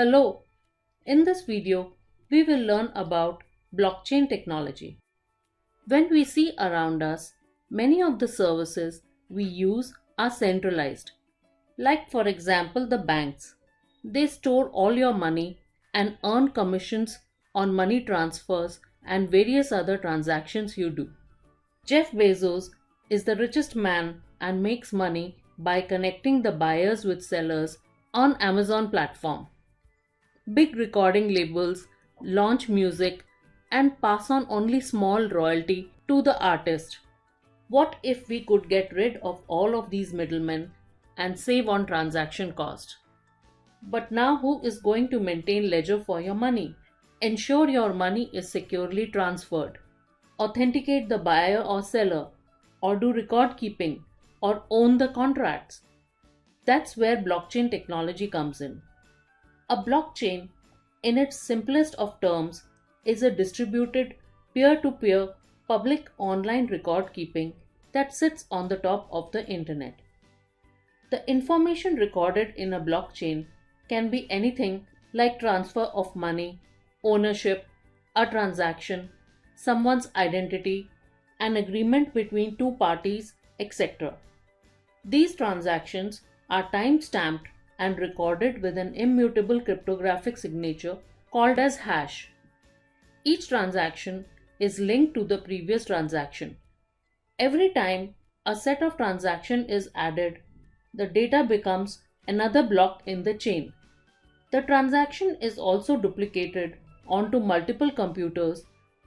Hello, in this video, we will learn about blockchain technology. When we see around us, many of the services we use are centralized. Like, for example, the banks. They store all your money and earn commissions on money transfers and various other transactions you do. Jeff Bezos is the richest man and makes money by connecting the buyers with sellers on Amazon platform. Big recording labels launch music and pass on only small royalty to the artist. What if we could get rid of all of these middlemen and save on transaction cost? But now who is going to maintain ledger for your money? Ensure your money is securely transferred. Authenticate the buyer or seller, or do record keeping, or own the contracts. That's where blockchain technology comes in. A blockchain, in its simplest of terms, is a distributed peer to peer public online record keeping that sits on the top of the internet. The information recorded in a blockchain can be anything like transfer of money, ownership, a transaction, someone's identity, an agreement between two parties, etc. These transactions are time stamped and recorded with an immutable cryptographic signature called as hash. Each transaction is linked to the previous transaction. Every time a set of transaction is added, the data becomes another block in the chain. The transaction is also duplicated onto multiple computers,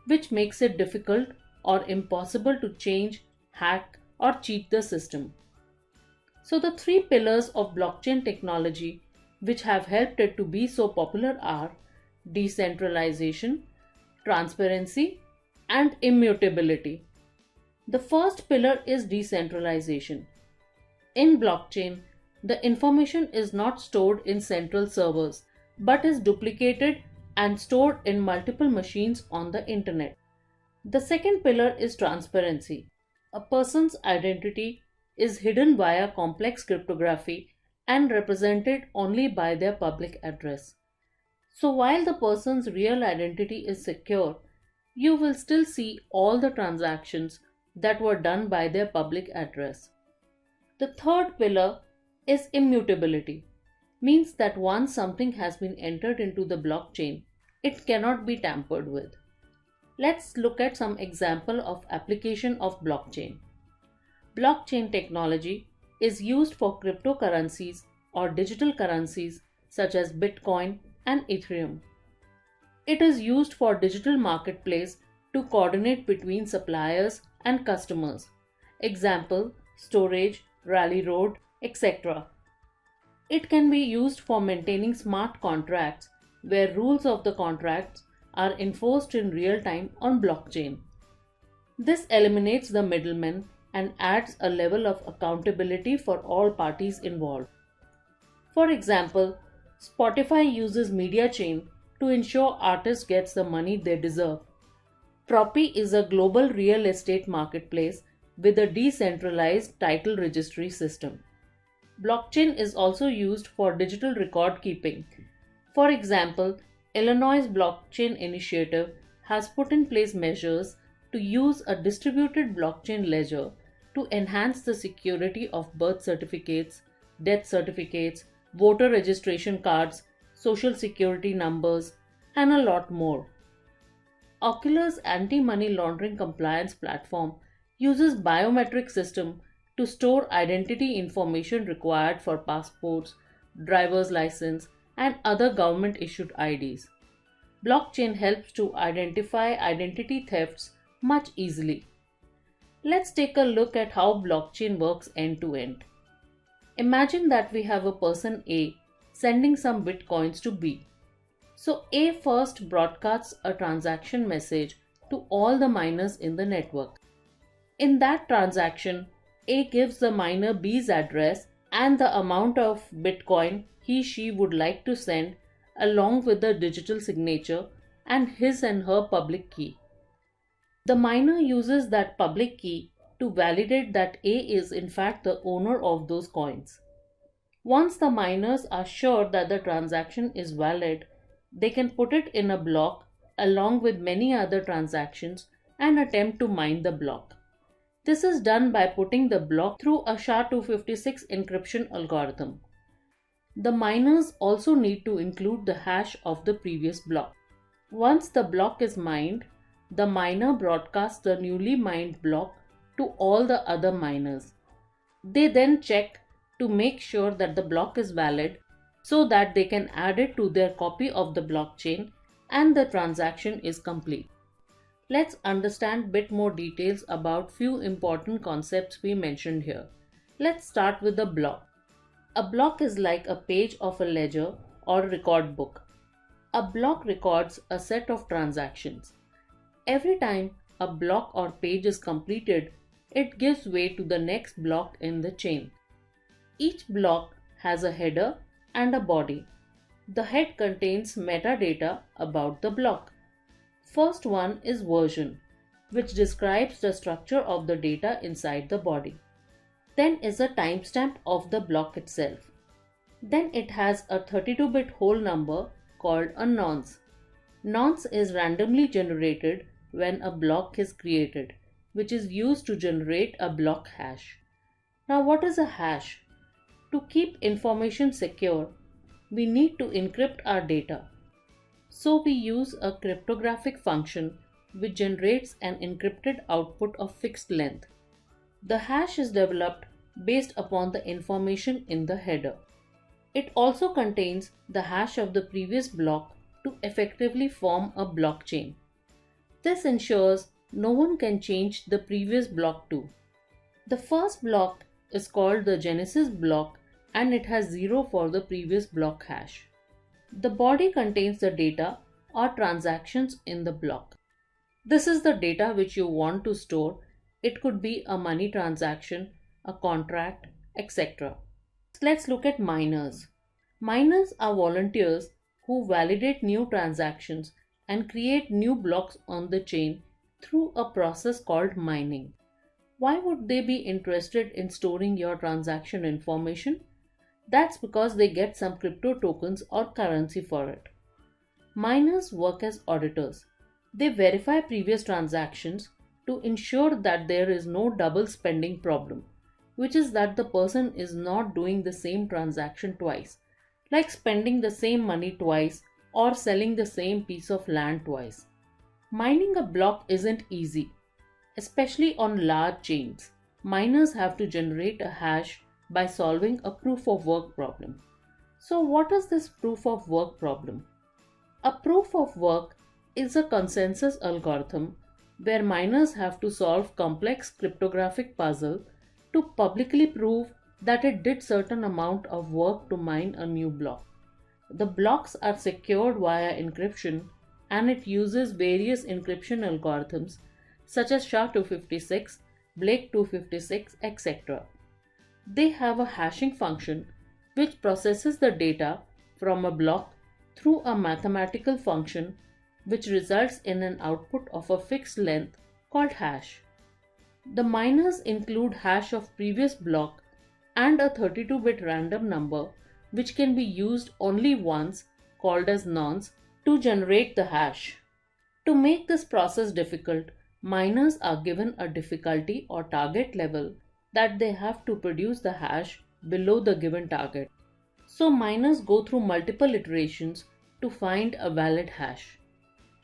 which makes it difficult or impossible to change, hack, or cheat the system. So the three pillars of blockchain technology which have helped it to be so popular are decentralization, transparency, and immutability. The first pillar is decentralization. In blockchain, the information is not stored in central servers but is duplicated and stored in multiple machines on the internet. The second pillar is transparency. A person's identity is hidden via complex cryptography and represented only by their public address. So while the person's real identity is secure, you will still see all the transactions that were done by their public address. The third pillar is immutability. Means that once something has been entered into the blockchain, it cannot be tampered with. Let's look at some example of application of blockchain. Blockchain technology is used for cryptocurrencies or digital currencies such as Bitcoin and Ethereum. It is used for digital marketplace to coordinate between suppliers and customers. Example, storage, Rally Road, etc. It can be used for maintaining smart contracts where rules of the contracts are enforced in real time on blockchain. This eliminates the middlemen and adds a level of accountability for all parties involved. For example, Spotify uses MediaChain to ensure artists gets the money they deserve. Propi is a global real estate marketplace with a decentralized title registry system. Blockchain is also used for digital record keeping. For example, Illinois Blockchain Initiative has put in place measures to use a distributed blockchain ledger to enhance the security of birth certificates, death certificates, voter registration cards, social security numbers, and a lot more. Oculus anti-money laundering compliance platform uses biometric system to store identity information required for passports, driver's license, and other government issued IDs. Blockchain helps to identify identity thefts much easily. Let's take a look at how blockchain works end to end. Imagine that we have a person A sending some bitcoins to B. So A first broadcasts a transaction message to all the miners in the network. In that transaction, A gives the miner B's address and the amount of bitcoin he/she would like to send along with the digital signature and his and her public key. The miner uses that public key to validate that A is in fact the owner of those coins. Once the miners are sure that the transaction is valid, they can put it in a block along with many other transactions and attempt to mine the block. This is done by putting the block through a SHA-256 encryption algorithm. The miners also need to include the hash of the previous block. Once the block is mined, the miner broadcasts the newly mined block to all the other miners. They then check to make sure that the block is valid so that they can add it to their copy of the blockchain and the transaction is complete. Let's understand a bit more details about few important concepts we mentioned here. Let's start with the block. A block is like a page of a ledger or record book. A block records a set of transactions. Every time a block or page is completed, it gives way to the next block in the chain. Each block has a header and a body. The head contains metadata about the block. First one is version, which describes the structure of the data inside the body. Then is a timestamp of the block itself. Then it has a 32-bit whole number called a nonce. Nonce is randomly generated when a block is created, which is used to generate a block hash. Now what is a hash? To keep information secure, we need to encrypt our data. So we use a cryptographic function which generates an encrypted output of fixed length. The hash is developed based upon the information in the header. It also contains the hash of the previous block to effectively form a blockchain. This ensures no one can change the previous block too. The first block is called the Genesis block and it has 0 for the previous block hash. The body contains the data or transactions in the block. This is the data which you want to store. It could be a money transaction, a contract, etc. Let's look at miners. Miners are volunteers who validate new transactions and create new blocks on the chain through a process called mining. Why would they be interested in storing your transaction information? That's because they get some crypto tokens or currency for it. Miners work as auditors. They verify previous transactions to ensure that there is no double spending problem, which is that the person is not doing the same transaction twice, like spending the same money twice or selling the same piece of land twice. Mining a block isn't easy, especially on large chains. Miners have to generate a hash by solving a proof of work problem. So what is this proof of work problem? A proof of work is a consensus algorithm where miners have to solve complex cryptographic puzzle to publicly prove that it did certain amount of work to mine a new block. The blocks are secured via encryption and it uses various encryption algorithms such as SHA-256, Blake-256, etc. They have a hashing function which processes the data from a block through a mathematical function which results in an output of a fixed length called hash. The miners include hash of previous block and a 32-bit random number which can be used only once, called as nonce, to generate the hash. To make this process difficult, miners are given a difficulty or target level that they have to produce the hash below the given target. So miners go through multiple iterations to find a valid hash.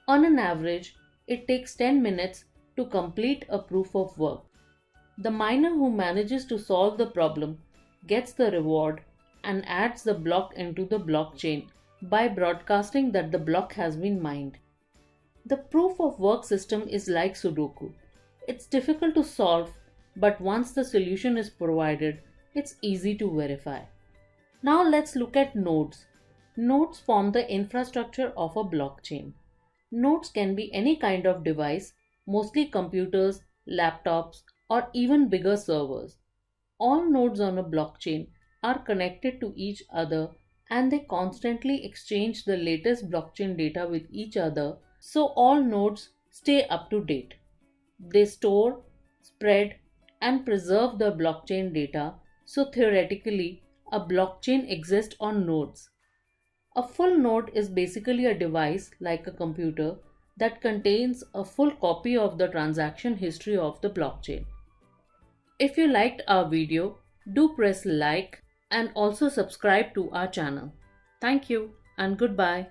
On an average, it takes 10 minutes to complete a proof of work. The miner who manages to solve the problem gets the reward and adds the block into the blockchain by broadcasting that the block has been mined. The proof of work system is like Sudoku. It's difficult to solve, but once the solution is provided, it's easy to verify. Now let's look at nodes. Nodes form the infrastructure of a blockchain. Nodes can be any kind of device, mostly computers, laptops, or even bigger servers. All nodes on a blockchain are connected to each other and they constantly exchange the latest blockchain data with each other, so all nodes stay up to date. They store, spread, and preserve the blockchain data, so theoretically, a blockchain exists on nodes. A full node is basically a device like a computer that contains a full copy of the transaction history of the blockchain. If you liked our video, do press like and also subscribe to our channel. Thank you and goodbye.